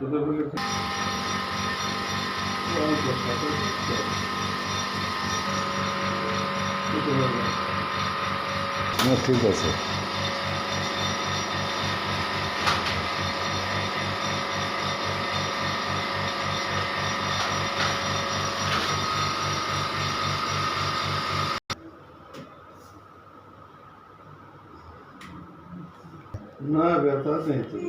ঠিক আছে। না ব্যথা নেই তো,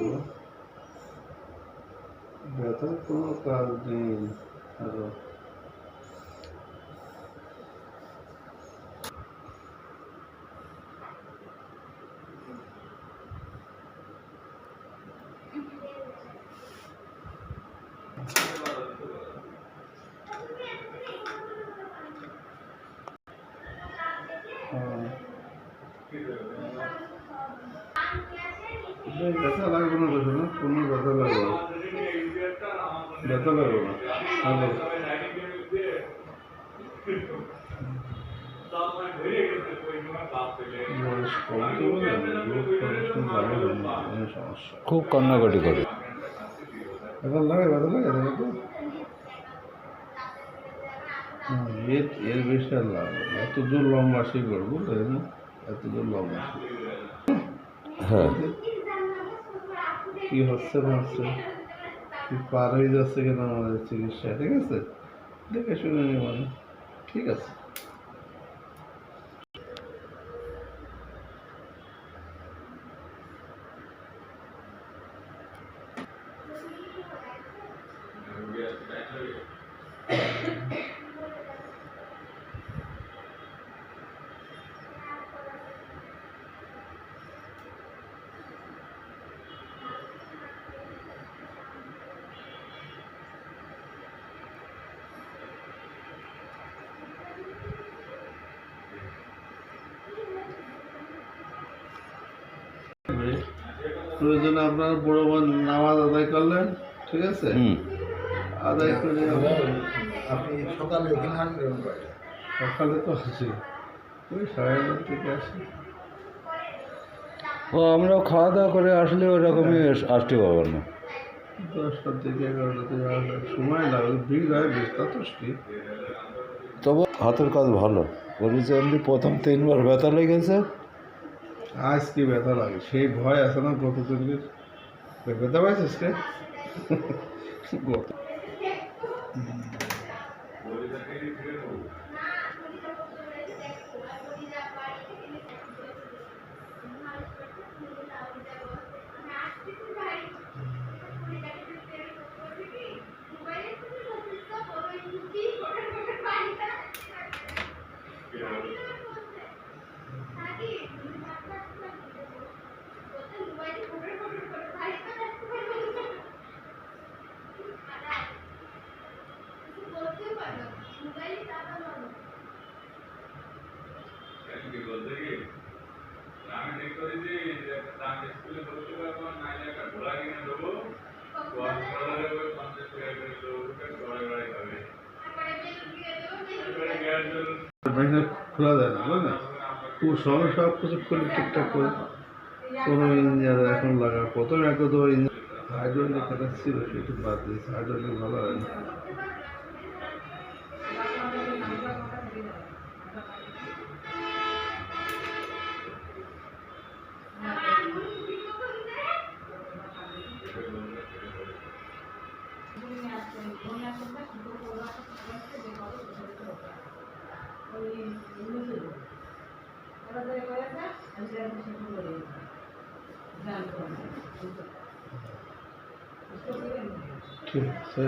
ব্যথার কোনো কাজ নেই। আরো ব্যথা লাগবে না, দেখো না, কোনো ব্যথা লাগবে না, ব্যথা লাগবে না। হ্যালো, বয়স কম তো বলে রোগ পড়াশোনা ভালো হয় না, কোনো সমস্যা। খুব কান্নাকাটি করে। ব্যথা লাগে, ব্যথা লাগে, দেখো তো। এর এর বেশি আর লাগবে না। এত দূর লম্বা শিকড়, বুঝলেন না? এত দূর লম্বা শিকড়। হ্যাঁ, কি হচ্ছে না হচ্ছে, কি পার হয়ে যাচ্ছে কেন আমাদের চিকিৎসা, ঠিক আছে? দেখে শুনে নিই মানে, ঠিক আছে। প্রয়োজনে আপনার বড় বোন নামাজ আদায় করলেন, ঠিক আছে? আদায় করে আপনি সকালে এখানে আসবেন সকালে তো আসি, ওই 9:30 থেকে আসি। ও আমরাও খাওয়া দাওয়া করে আসলে ওরকমই আসতে পারবো না। 10টা থেকে 11টা থেকে আসার সময় লাগে, ভিড় হয় বেশ, যথেষ্ট। তবু হাতের কাজ ভালো বলেছে। এমনি প্রথম 3বার ব্যথা লেগেছে। আজ কি ব্যথা লাগে, সেই ভয় আছে না গত দিনের? ব্যথা পাইছিস কে? গত খোলা যায় না, বুঝলেন? খুব সময় সব কিছু খুলে ঠিকঠাক করে কোনো ইঞ্জিনিয়ার এখন লাগা, প্রথমে এক তো হাইড্রোলিক একটা ছিল, সেটা বাদ দিয়েছে। হাইড্রোলিক ভালো হয় না। ঠিক আছে।